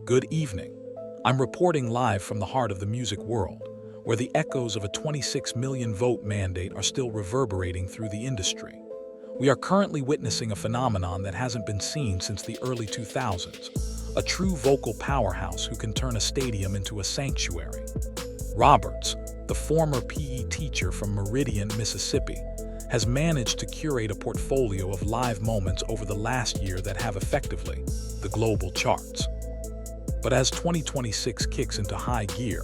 Good evening. I'm reporting live from the heart of the music world, where the echoes of a 26 million vote mandate are still reverberating through the industry. We are currently witnessing a phenomenon that hasn't been seen since the early 2000s, a true vocal powerhouse who can turn a stadium into a sanctuary. Roberts, the former PE teacher from Meridian, Mississippi, has managed to curate a portfolio of live moments over the last year that have effectively the global charts. But as 2026 kicks into high gear,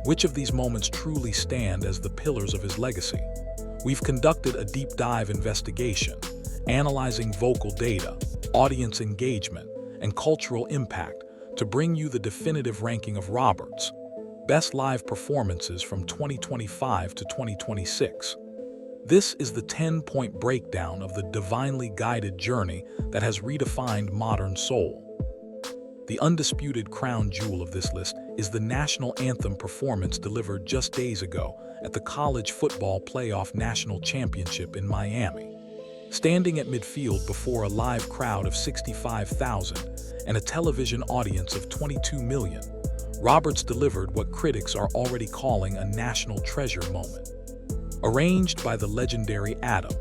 which of these moments truly stand as the pillars of his legacy? We've conducted a deep dive investigation, analyzing vocal data, audience engagement, and cultural impact to bring you the definitive ranking of Roberts' best live performances from 2025 to 2026. This is the 10-point breakdown of the divinely guided journey that has redefined modern soul. The undisputed crown jewel of this list is the National Anthem performance delivered just days ago at the College Football Playoff National Championship in Miami. Standing at midfield before a live crowd of 65,000 and a television audience of 22 million, Roberts delivered what critics are already calling a national treasure moment. Arranged by the legendary Adam,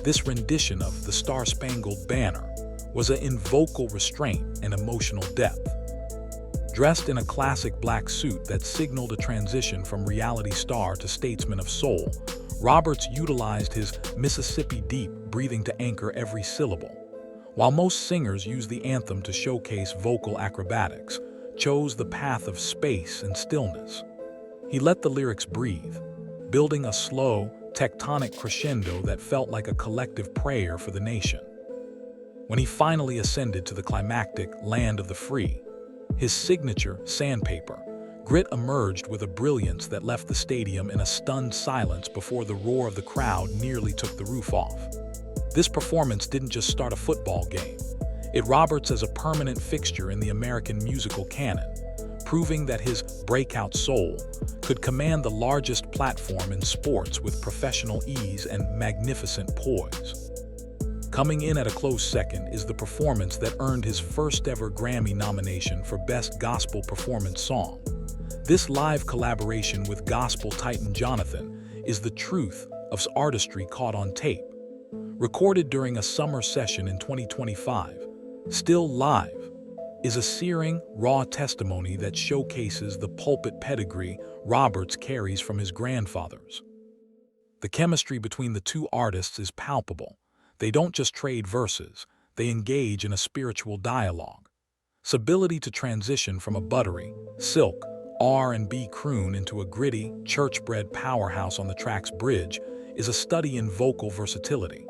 this rendition of The Star-Spangled Banner was in vocal restraint and emotional depth. Dressed in a classic black suit that signaled a transition from reality star to statesman of soul, Roberts utilized his Mississippi deep breathing to anchor every syllable. While most singers use the anthem to showcase vocal acrobatics, chose the path of space and stillness. He let the lyrics breathe, building a slow, tectonic crescendo that felt like a collective prayer for the nation. When he finally ascended to the climactic land of the free, his signature, Sandpaper, grit emerged with a brilliance that left the stadium in a stunned silence before the roar of the crowd nearly took the roof off. This performance didn't just start a football game. It Roberts as a permanent fixture in the American musical canon, proving that his breakout soul could command the largest platform in sports with professional ease and magnificent poise. Coming in at a close second is the performance that earned his first ever Grammy nomination for Best Gospel Performance Song. This live collaboration with gospel titan Jonathan is the truth of artistry caught on tape. Recorded during a summer session in 2025, still live, is a searing, raw testimony that showcases the pulpit pedigree Roberts carries from his grandfathers. The chemistry between the two artists is palpable. They don't just trade verses, they engage in a spiritual dialogue. His ability to transition from a buttery, silk, R&B croon into a gritty, church-bred powerhouse on the track's bridge is a study in vocal versatility.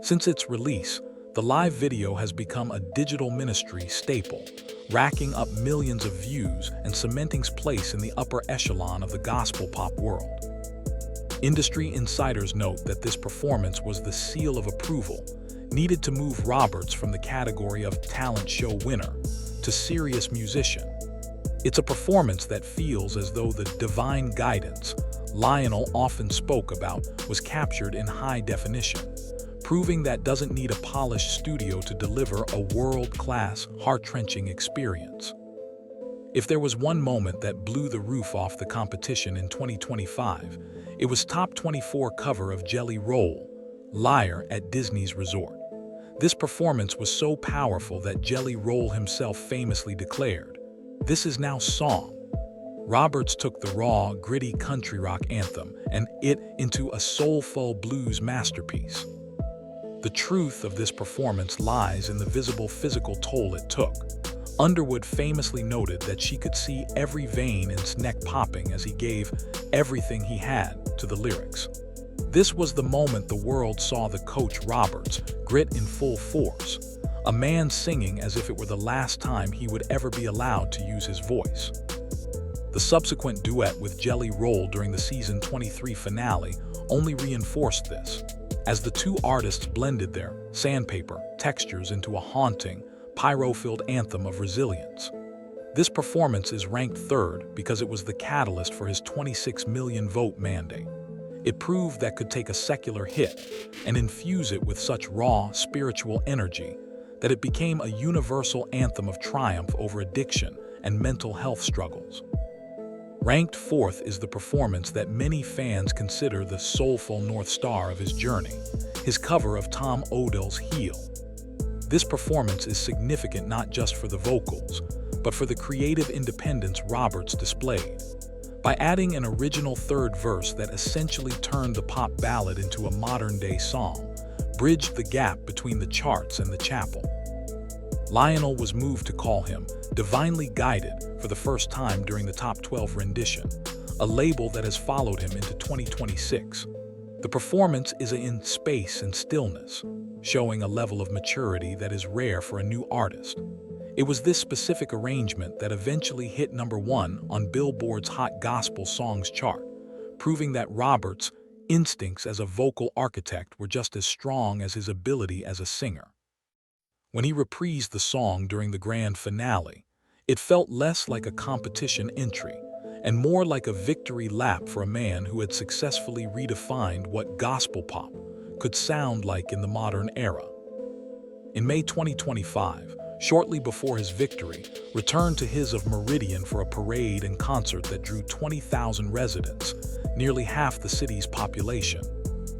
Since its release, the live video has become a digital ministry staple, racking up millions of views and cementing its place in the upper echelon of the gospel pop world. Industry insiders note that this performance was the seal of approval needed to move Roberts from the category of talent show winner to serious musician. It's a performance that feels as though the divine guidance Lionel often spoke about was captured in high definition, proving that doesn't need a polished studio to deliver a world-class, heart-wrenching experience. If there was one moment that blew the roof off the competition in 2025, it was Top 24 cover of Jelly Roll, Liar at Disney's Resort. This performance was so powerful that Jelly Roll himself famously declared, "This is now song." Roberts took the raw, gritty country rock anthem and it into a soulful blues masterpiece. The truth of this performance lies in the visible physical toll it took. Underwood famously noted that she could see every vein in his neck popping as he gave everything he had to the lyrics. This was the moment the world saw the coach Roberts grit in full force, a man singing as if it were the last time he would ever be allowed to use his voice. The subsequent duet with Jelly Roll during the season 23 finale only reinforced this, as the two artists blended their sandpaper textures into a haunting, pyro-filled anthem of resilience. This performance is ranked third because it was the catalyst for his 26 million vote mandate. It proved that could take a secular hit and infuse it with such raw, spiritual energy that it became a universal anthem of triumph over addiction and mental health struggles. Ranked fourth is the performance that many fans consider the soulful North Star of his journey, his cover of Tom Odell's Heal. This performance is significant not just for the vocals, but for the creative independence Roberts displayed. By adding an original third verse that essentially turned the pop ballad into a modern-day song, bridged the gap between the charts and the chapel. Lionel was moved to call him divinely guided for the first time during the Top 12 rendition, a label that has followed him into 2026. The performance is in space and stillness, showing a level of maturity that is rare for a new artist. It was this specific arrangement that eventually hit #1 on Billboard's Hot Gospel Songs chart, proving that Roberts' instincts as a vocal architect were just as strong as his ability as a singer. When he reprised the song during the grand finale, it felt less like a competition entry and more like a victory lap for a man who had successfully redefined what gospel pop could sound like in the modern era. In May 2025, shortly before his victory, returned to his of Meridian for a parade and concert that drew 20,000 residents, nearly half the city's population.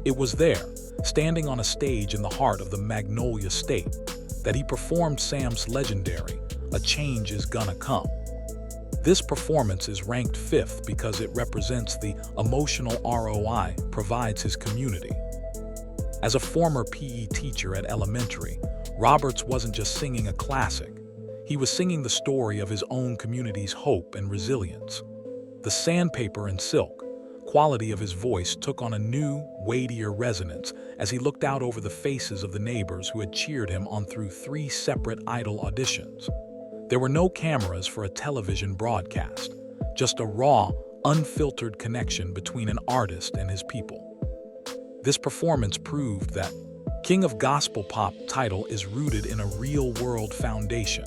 It was there, standing on a stage in the heart of the Magnolia State, that he performed Sam's legendary "A Change Is Gonna Come." This performance is ranked 5th because it represents the emotional ROI provides his community. As a former PE teacher at elementary, Roberts wasn't just singing a classic. He was singing the story of his own community's hope and resilience. The Sandpaper and Silk quality of his voice took on a new, weightier resonance as he looked out over the faces of the neighbors who had cheered him on through 3 separate Idol auditions. There were no cameras for a television broadcast, just a raw, unfiltered connection between an artist and his people. This performance proved that King of Gospel Pop title is rooted in a real-world foundation,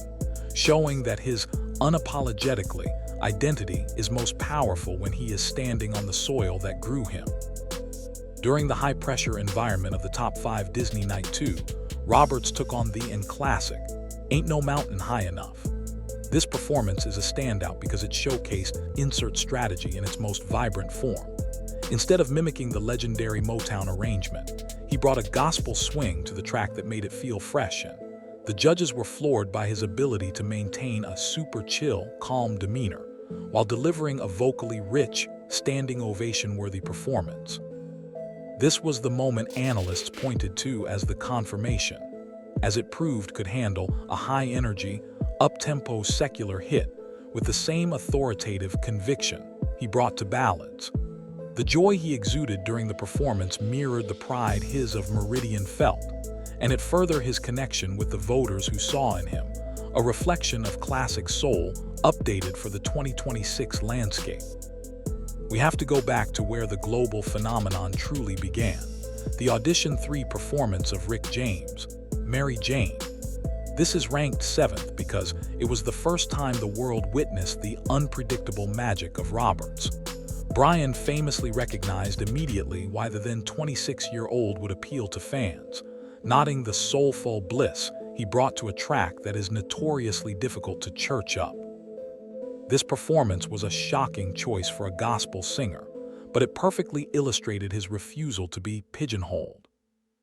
showing that his unapologetically identity is most powerful when he is standing on the soil that grew him. During the high-pressure environment of the Top 5 Disney Night 2, Roberts took on the classic "Ain't No Mountain High Enough." This performance is a standout because it showcased insert strategy in its most vibrant form. Instead of mimicking the legendary Motown arrangement, he brought a gospel swing to the track that made it feel fresh, and the judges were floored by his ability to maintain a super chill, calm demeanor while delivering a vocally rich, standing ovation-worthy performance. This was the moment analysts pointed to as the confirmation, as it proved could handle a high-energy, up-tempo secular hit with the same authoritative conviction he brought to ballads. The joy he exuded during the performance mirrored the pride his of Meridian felt, and it furthered his connection with the voters who saw in him a reflection of classic soul updated for the 2026 landscape. We have to go back to where the global phenomenon truly began, the Audition 3 performance of Rick James' Mary Jane. This is ranked 7th because it was the first time the world witnessed the unpredictable magic of Roberts. Brian famously recognized immediately why the then 26-year-old would appeal to fans, nodding the soulful bliss he brought to a track that is notoriously difficult to church up. This performance was a shocking choice for a gospel singer, but it perfectly illustrated his refusal to be pigeonholed.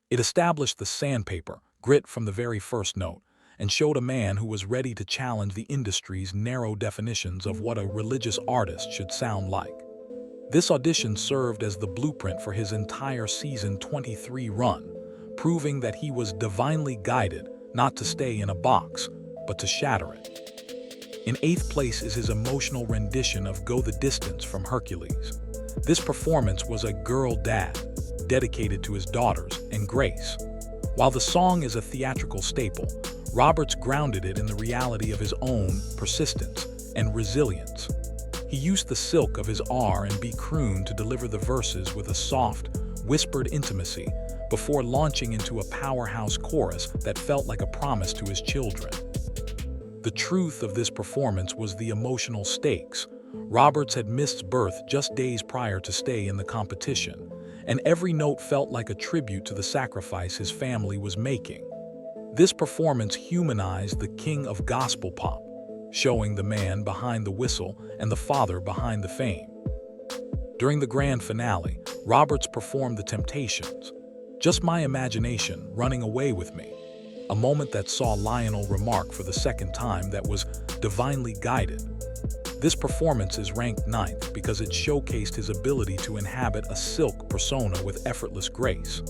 It established the sandpaper grit from the very first note and showed a man who was ready to challenge the industry's narrow definitions of what a religious artist should sound like. This audition served as the blueprint for his entire season 23 run, proving that he was divinely guided not to stay in a box, but to shatter it. In 8th place is his emotional rendition of "Go the Distance" from Hercules. This performance was a girl dad, dedicated to his daughters and Grace. While the song is a theatrical staple, Roberts grounded it in the reality of his own persistence and resilience. He used the silk of his R&B croon to deliver the verses with a soft, whispered intimacy before launching into a powerhouse chorus that felt like a promise to his children. The truth of this performance was the emotional stakes. Roberts had missed birth just days prior to stay in the competition, and every note felt like a tribute to the sacrifice his family was making. This performance humanized the king of gospel pop, showing the man behind the whistle and the father behind the fame. During the grand finale, Roberts performed The Temptations, Just My Imagination Running Away With Me, a moment that saw Lionel remark for the second time that was divinely guided. This performance is ranked 9th because it showcased his ability to inhabit a silk persona with effortless grace.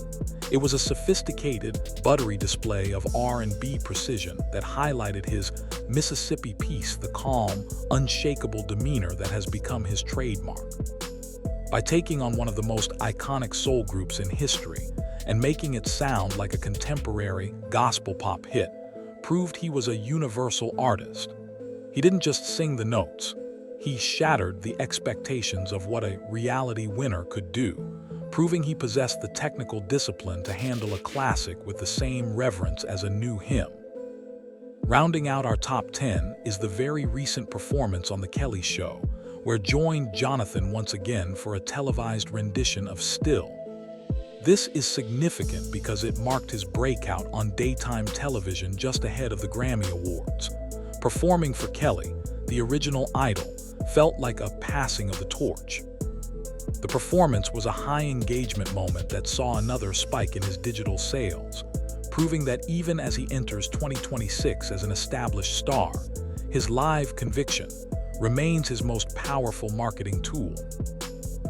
It was a sophisticated, buttery display of R&B precision that highlighted his Mississippi peace, the calm, unshakable demeanor that has become his trademark. By taking on one of the most iconic soul groups in history and making it sound like a contemporary gospel pop hit, proved he was a universal artist. He didn't just sing the notes. He shattered the expectations of what a reality winner could do, proving he possessed the technical discipline to handle a classic with the same reverence as a new hymn. Rounding out our top 10 is the very recent performance on The Kelly Show, where joined Jonathan once again for a televised rendition of Still. This is significant because it marked his breakout on daytime television just ahead of the Grammy Awards. Performing for Kelly, the original idol, felt like a passing of the torch. The performance was a high engagement moment that saw another spike in his digital sales, proving that even as he enters 2026 as an established star, his live conviction remains his most powerful marketing tool.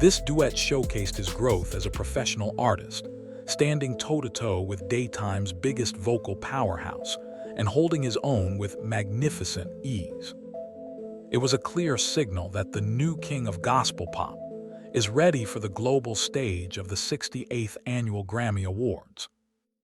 This duet showcased his growth as a professional artist, standing toe-to-toe with daytime's biggest vocal powerhouse and holding his own with magnificent ease. It was a clear signal that the new king of gospel pop is ready for the global stage of the 68th Annual Grammy Awards.